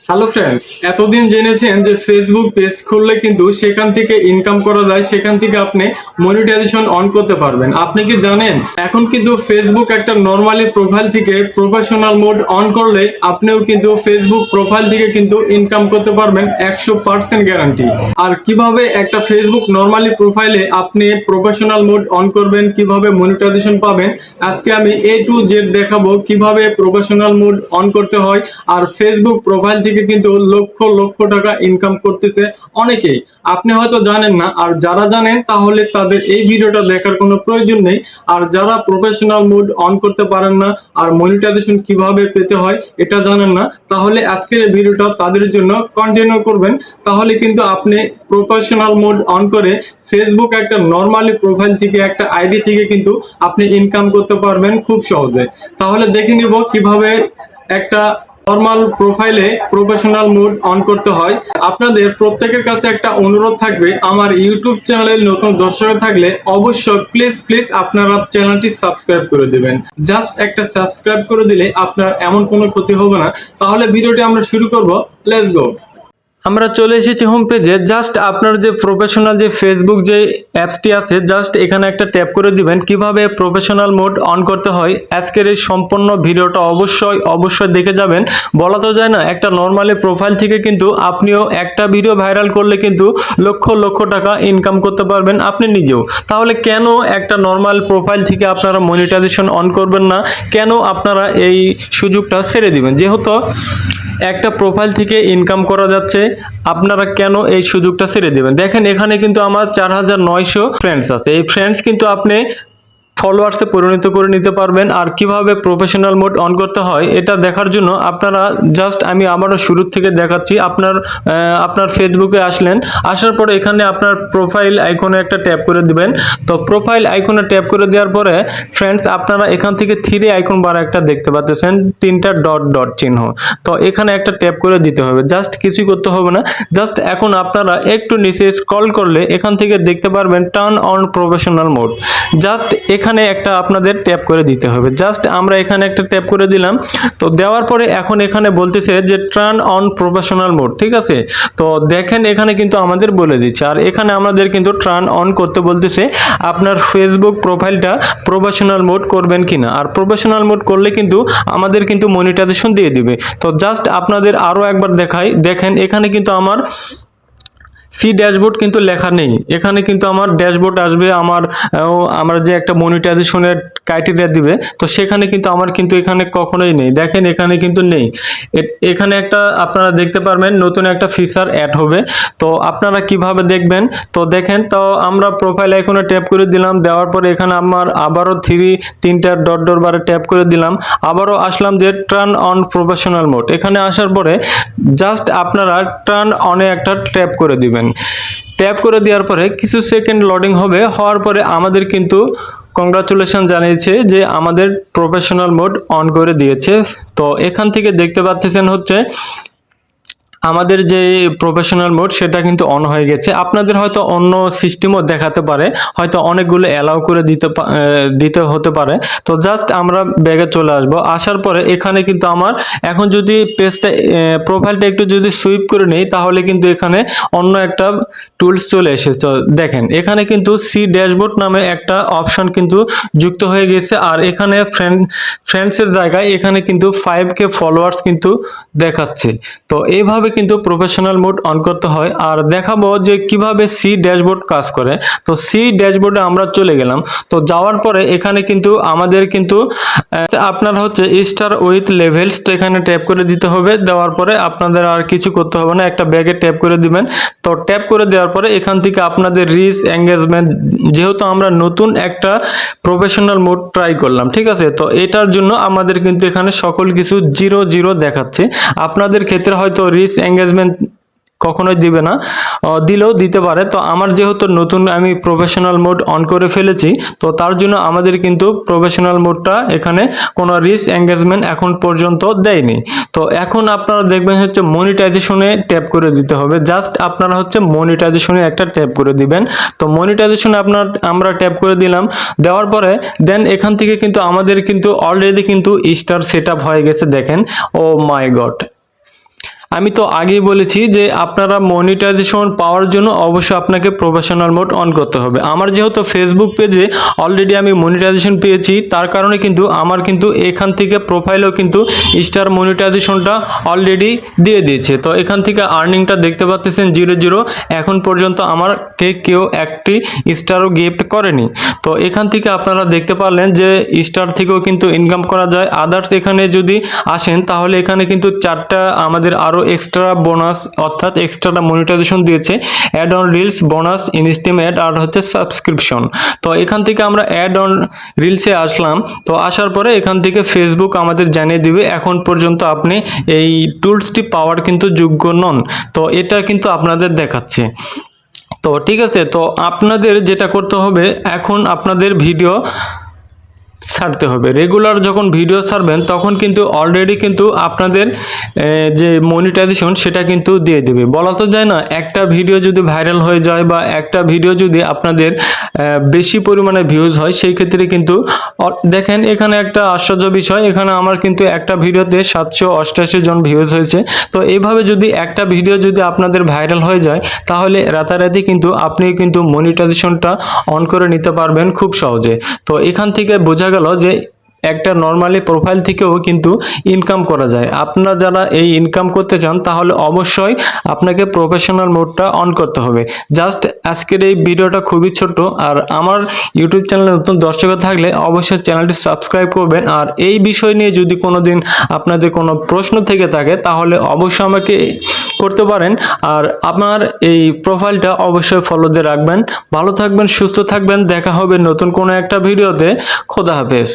Hello friends, এতদিন জেনেছেন যে ফেসবুক পেজ খুললে কিন্তু সেখান থেকে ইনকাম করা যায়, সেখান থেকে আপনি মনিটাইজেশন অন করতে পারবেন। আপনি কি জানেন এখন কিন্তু ফেসবুক একটা নর্মালি প্রোফাইল থেকে প্রফেশনাল মোড অন করলে আপনিও কিন্তু ফেসবুক প্রোফাইল থেকে কিন্তু ইনকাম করতে পারবেন 100% গ্যারান্টি। আর কিভাবে একটা ফেসবুক নর্মালি প্রোফাইলে আপনি প্রফেশনাল মোড অন করবেন, কিভাবে মনিটাইজেশন পাবেন, আজকে আমি A to Z দেখাবো কিভাবে প্রফেশনাল মোড অন করতে হয়। আর ফেসবুক প্রোফাইল থেকে কিন্তু লক্ষ লক্ষ টাকা ইনকাম করতেছে অনেকেই, আপনি হয়তো জানেন না। আর যারা জানেন তাহলে তাদের এই ভিডিওটা দেখার কোনো প্রয়োজন নেই। আর যারা প্রফেশনাল মোড অন করতে পারেন না আর মনিটাইজেশন কিভাবে পেতে হয় এটা জানেন না, তাহলে আজকের এই ভিডিওটা তাদের জন্য কন্টিনিউ করবেন। তাহলে কিন্তু আপনি প্রফেশনাল মোড অন করে ফেসবুক একটা নর্মালি প্রোফাইল থেকে একটা আইডি থেকে কিন্তু আপনি ইনকাম করতে পারবেন খুব সহজে। তাহলে দেখে নিব কিভাবে একটা নরমাল প্রোফাইলে প্রফেশনাল মোড অন করতে হয়। আপনাদের প্রত্যেকের কাছে একটা অনুরোধ থাকবে, আমার ইউটিউব চ্যানেলের নতুন দর্শক থাকলে অবশ্যই প্লিজ প্লিজ আপনারা চ্যানেলটি সাবস্ক্রাইব করে দিবেন। জাস্ট একটা সাবস্ক্রাইব করে দিলে আপনার এমন কোনো ক্ষতি হবে না। তাহলে ভিডিওটি আমরা শুরু করব, লেটস গো। আমরা চলে এসেছি হোম পেজে। জাস্ট আপনার যে প্রফেশনাল যে ফেসবুক যে অ্যাপসটি আছে, জাস্ট এখানে একটা ট্যাপ করে দিবেন। কিভাবে প্রফেশনাল মোড অন করতে হয় আজকের এই সম্পূর্ণ ভিডিওটা অবশ্যই দেখে যাবেন। বলা তো যায় না, একটা নর্মালি প্রোফাইল থেকে কিন্তু আপনিও একটা ভিডিও ভাইরাল করলে কিন্তু লক্ষ লক্ষ টাকা ইনকাম করতে পারবেন আপনি নিজেও। তাহলে কেন একটা নর্মাল প্রোফাইল থেকে আপনারা মনিটাইজেশন অন করবেন না? কেন আপনারা এই সুযোগটা ছেড়ে দিবেন? যেহেতু একটা প্রোফাইল থেকে ইনকাম করা যাচ্ছে, আপনারা কেন এই সুযোগটা ছেড়ে দিবেন? দেখেন এখানে কিন্তু আমার 4900 ফ্রেন্ডস আছে। এই ফ্রেন্ডস কিন্তু আপনি ফলোয়ার্সে পরিণত করে নিতে পারবেন। আর কিভাবে প্রফেশনাল মোড অন করতে হয় এটা দেখার জন্য আপনারা জাস্ট আমি আবারও শুরু থেকে দেখাচ্ছি। আপনার ফেসবুকে আসলেন, আসার পরে এখানে আপনার প্রোফাইল আইকনে একটা ট্যাপ করে দিবেন। তো প্রোফাইল আইকনে ট্যাপ করে দেওয়ার পরে ফ্রেন্ডস আপনারা এখান থেকে থ্রি আইকন বার একটা দেখতে পাচ্ছেন, তিনটা ডট ডট চিহ্ন। তো এখানে একটা ট্যাপ করে দিতে হবে, জাস্ট কিছুই করতে হবে না। জাস্ট এখন আপনারা একটু নিচে স্ক্রল করলে এখান থেকে দেখতে পারবেন turn on professional mode. Just এখানে একটা আপনাদের ট্যাপ করে দিতে হবে। জাস্ট আমরা এখানে একটা ট্যাপ করে দিলাম। তো দেওয়ার পরে এখন এখানে বলতেছে যে টার্ন অন প্রফেশনাল মোড, ঠিক আছে? তো দেখেন এখানে কিন্তু আমাদের বলে দিচ্ছে। আর এখানে আমাদের কিন্তু টার্ন অন করতে বলতেছে আপনার ফেসবুক প্রোফাইলটা প্রফেশনাল মোড করবেন কিনা। আর প্রফেশনাল মোড করলে কিন্তু আমাদের কিন্তু মনিটাইজেশন দিয়ে দিবে। তো জাস্ট আপনাদের আরো একবার দেখাই, দেখেন এখানে কিন্তু আমার সি ড্যাশবোর্ড কিন্তু লেখা নেই। এখানে কিন্তু আমার ড্যাশবোর্ড আসবে, আমার যে একটা মনিটাইজেশনের ক্রাইটেরিয়া দিবে, তো সেখানে কিন্তু আমার কিন্তু এখানে কখনোই নেই। দেখেন এখানে কিন্তু নেই। এখানে একটা আপনারা দেখতে পারবেন নতুন একটা ফিচার অ্যাড হবে। তো আপনারা কিভাবে দেখবেন? তো দেখেন, তো আমরা প্রোফাইল আইকনে ট্যাপ করে দিলাম। দেওয়ার পরে এখানে আমার আবারও তিনটা ডট ডট বারে ট্যাপ করে দিলাম। আবারও আসলাম যে টার্ন অন প্রফেশনাল মোড। এখানে আসার পরে জাস্ট আপনারা টার্ন অনে একটা ট্যাপ করে দিবেন। ট্যাপ করে দেওয়ার পরে কিছু সেকেন্ড লোডিং হবে, হওয়ার পরে আমাদের কিন্তু কংগ্রাচুলেশন জানিয়েছে যে আমাদের প্রফেশনাল মোড অন করে দিয়েছে। তো এখান থেকে দেখতে পাচ্ছেন হচ্ছে আমাদের যে প্রফেশনাল মোড সেটা কিন্তু অন হয়ে গেছে। আপনাদের হয়তো অন্য সিস্টেমও দেখাতে পারে, হয়তো অনেকগুলো অ্যালাউ করে দিতে হতে পারে। তো জাস্ট আমরা ব্যাগে চলে আসব। আসার পরে এখানে কিন্তু আমার এখন যদি পেজটা প্রোফাইলটা একটু যদি সুইপ করে নেই, তাহলে কিন্তু এখানে অন্য একটা টুলস চলে এসেছে। দেখেন এখানে কিন্তু সি ড্যাশবোর্ড নামে একটা অপশন কিন্তু যুক্ত হয়ে গেছে। আর এখানে ফ্রেন্ডসের জায়গায় এখানে কিন্তু 5K ফলোয়ার্স কিন্তু দেখাচ্ছে। তো এইভাবে কিন্তু প্রফেশনাল মোড অন করতে হয়। আর দেখাবো যে কিভাবে সি ড্যাশবোর্ড কাজ করে। তো সি ড্যাশবোর্ডে আমরা চলে গেলাম। তো যাওয়ার পরে এখানে কিন্তু আমাদের কিন্তু আপনার হচ্ছে স্টার উইথ লেভেলস, তো এখানে ট্যাপ করে দিতে হবে। দেওয়ার পরে আপনাদের আর কিছু করতে হবে না, একটা ব্যাগে ট্যাপ করে দিবেন। তো ট্যাপ করে দেওয়ার পরে এখান থেকে আপনাদের রিচ এঙ্গেজমেন্ট, যেহেতু আমরা নতুন একটা প্রফেশনাল মোড ট্রাই করলাম, ঠিক আছে? তো এটার জন্য আমাদের কিন্তু এখানে সকল কিছু 0 দেখাচ্ছে। আপনাদের ক্ষেত্রে হয়তো রিচ এঙ্গেজমেন্ট কখনোই দিবে না, দিলেও দিতে পারে। তো আমার যেহেতু নতুন আমি প্রফেশনাল মোড অন করে ফেলেছি, তো তার জন্য আমাদের কিন্তু প্রফেশনাল মোডটা এখানে কোনো রিচ এঙ্গেজমেন্ট এখন পর্যন্ত দেয়নি। তো এখন আপনারা দেখবেন হচ্ছে মনিটাইজেশনে ট্যাপ করে দিতে হবে। জাস্ট আপনারা হচ্ছে মনিটাইজেশনে একটা ট্যাপ করে দিবেন। তো মনিটাইজেশনে আমরা ট্যাপ করে দিলাম। দেওয়ার পরে দেন এখান থেকে কিন্তু আমাদের কিন্তু অলরেডি কিন্তু স্টার সেট আপ হয়ে গেছে। দেখেন, ও মাই গড, আমি তো আগেই বলেছি যে আপনারা মনিটাইজেশন পাওয়ার জন্য অবশ্যই আপনাকে প্রফেশনাল মোড অন করতে হবে। আমার যেহেতু ফেসবুক পেজে অলরেডি আমি মনিটাইজেশন পেয়েছি, তার কারণে কিন্তু আমার কিন্তু এখান থেকে প্রোফাইলেও কিন্তু স্টার মনিটাইজেশনটা অলরেডি দিয়ে দিয়েছে। তো এখান থেকে আর্নিংটা দেখতে পাচ্ছেন 0 এখন পর্যন্ত আমাকে কেউ একটি স্টারও গিফট করেনি। তো এখান থেকে আপনারা দেখতে পারলেন যে স্টার থেকেও কিন্তু ইনকাম করা যায়। আদার্স এখানে যদি আসেন তাহলে এখানে কিন্তু 4টা আমাদের আরও এক্সট্রা বোনাস অর্থাৎ এক্সট্রা মনিটাইজেশন দিয়েছে, ad on reels, bonus, instream ad আর হচ্ছে সাবস্ক্রিপশন। তো এখান থেকে আমরা অ্যাড অন রিলসে আসলাম। তো আসার পরে এখান থেকে ফেসবুক আমাদের জানিয়ে দিবে এখন পর্যন্ত আপনি এই টুলসটি পাওয়ার কিন্তু যোগ্য নন। তো এটা কিন্তু আপনাদের দেখাচ্ছে। তো ঠিক আছে, তো আপনাদের যেটা করতে হবে, এখন আপনাদের ভিডিও ছাড়তে হবে। রেগুলার যখন ভিডিও ছাড়বেন তখন কিন্তু অলরেডি কিন্তু আপনাদের যে মনিটাইজেশন সেটা কিন্তু দিয়ে দেবে। বলা তো যায় না, একটা ভিডিও যদি ভাইরাল হয়ে যায় বা একটা ভিডিও যদি আপনাদের বেশি পরিমাণে ভিউজ হয়, সেই ক্ষেত্রে কিন্তু দেখেন এখানে একটা আশ্চর্য বিষয়, এখানে আমার কিন্তু একটা ভিডিওতে 788 জন ভিউজ হয়েছে। তো এইভাবে যদি একটা ভিডিও যদি আপনাদের ভাইরাল হয়ে যায় তাহলে রাতারাতি কিন্তু আপনি কিন্তু মনিটাইজেশনটা অন করে নিতে পারবেন খুব সহজে। তো এখান থেকে বোঝা গেল যে একটা নর্মালি প্রোফাইল থেকেও কিন্তু ইনকাম করা যায়। আপনারা যারা এই ইনকাম করতে চান তাহলে অবশ্যই আপনাকে প্রফেশনাল মোডটা অন করতে হবে। জাস্ট আজকের এই ভিডিওটা খুবই ছোট, আর আমার ইউটিউব চ্যানেলে নতুন দর্শক থাকলে অবশ্যই চ্যানেলটি সাবস্ক্রাইব করবেন। আর এই বিষয় নিয়ে যদি কোনোদিন আপনাদের কোনো প্রশ্ন থেকে থাকে তাহলে অবশ্যই আমাকে করতে পারেন। আর আপনার এই প্রোফাইলটা অবশ্যই ফলো দিয়ে রাখবেন। ভালো থাকবেন, সুস্থ থাকবেন, দেখা হবে নতুন কোনো একটা ভিডিওতে। খোদা হাফেজ।